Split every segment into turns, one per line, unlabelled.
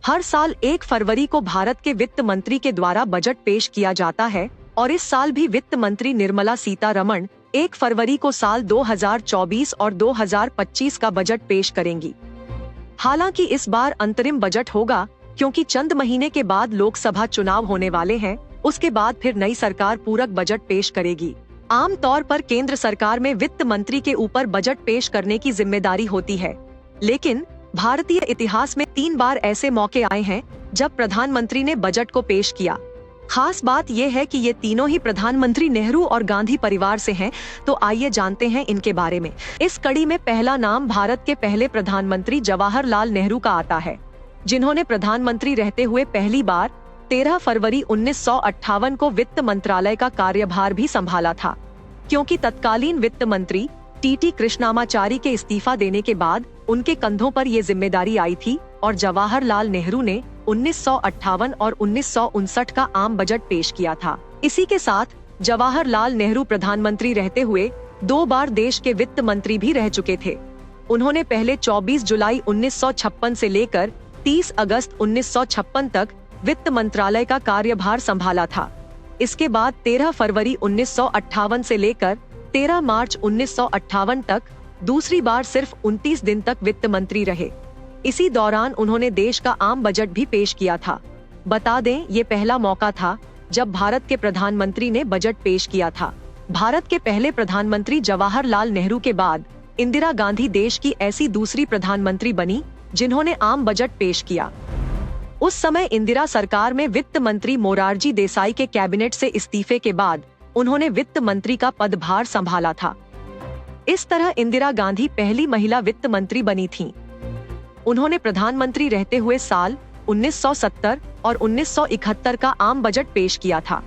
हर साल 1 फरवरी को भारत के वित्त मंत्री के द्वारा बजट पेश किया जाता है और इस साल भी वित्त मंत्री निर्मला सीतारमण 1 फरवरी को साल 2024 और 2025 का बजट पेश करेंगी। हालांकि इस बार अंतरिम बजट होगा क्योंकि चंद महीने के बाद लोकसभा चुनाव होने वाले हैं। उसके बाद फिर नई सरकार पूरक बजट पेश करेगी। आमतौर पर केंद्र सरकार में वित्त मंत्री के ऊपर बजट पेश करने की जिम्मेदारी होती है, लेकिन भारतीय इतिहास में 3 बार ऐसे मौके आए हैं जब प्रधानमंत्री ने बजट को पेश किया। खास बात यह है कि ये तीनों ही प्रधानमंत्री नेहरू और गांधी परिवार से हैं, तो आइए जानते हैं इनके बारे में। इस कड़ी में पहला नाम भारत के पहले प्रधानमंत्री जवाहरलाल नेहरू का आता है, जिन्होंने प्रधानमंत्री रहते हुए पहली बार 13 फरवरी 1958 को वित्त मंत्रालय का कार्यभार भी संभाला था। क्योंकि तत्कालीन वित्त मंत्री टी कृष्णामाचारी के इस्तीफा देने के बाद उनके कंधों पर ये जिम्मेदारी आई थी और जवाहरलाल नेहरू ने 1958 और 1959 का आम बजट पेश किया था। इसी के साथ जवाहरलाल नेहरू प्रधानमंत्री रहते हुए 2 बार देश के वित्त मंत्री भी रह चुके थे। उन्होंने पहले 24 जुलाई 1956 से लेकर 30 अगस्त 1956 तक वित्त मंत्रालय का कार्यभार संभाला था। इसके बाद 13 फरवरी 1958 से लेकर 13 मार्च 1958 तक दूसरी बार सिर्फ 29 दिन तक वित्त मंत्री रहे। इसी दौरान उन्होंने देश का आम बजट भी पेश किया था। बता दें, ये पहला मौका था जब भारत के प्रधानमंत्री ने बजट पेश किया था। भारत के पहले प्रधानमंत्री जवाहरलाल नेहरू के बाद इंदिरा गांधी देश की ऐसी दूसरी प्रधानमंत्री बनी जिन्होंने आम बजट पेश किया। उस समय इंदिरा सरकार में वित्त मंत्री मोरारजी देसाई के कैबिनेट से इस्तीफे के बाद उन्होंने वित्त मंत्री का पदभार संभाला था। इस तरह इंदिरा गांधी पहली महिला वित्त मंत्री बनी थीं। उन्होंने प्रधानमंत्री रहते हुए साल 1970 और 1971 का आम बजट पेश किया था।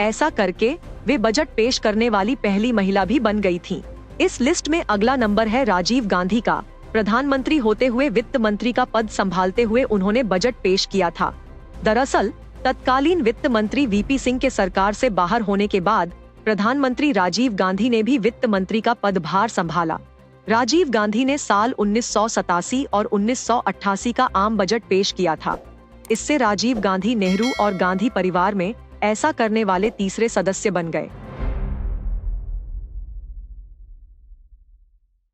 ऐसा करके वे बजट पेश करने वाली पहली महिला भी बन गई थीं। इस लिस्ट में अगला नंबर है राजीव गांधी का। प्रधानमंत्री होते हुए वित्त मंत्री का पद संभालते हुए उन्होंने बजट पेश किया था। दरअसल तत्कालीन वित्त मंत्री वीपी सिंह के सरकार से बाहर होने के बाद प्रधानमंत्री राजीव गांधी ने भी वित्त मंत्री का पदभार संभाला। राजीव गांधी ने साल 1987 और 1988 का आम बजट पेश किया था। इससे राजीव गांधी नेहरू और गांधी परिवार में ऐसा करने वाले तीसरे सदस्य बन गए।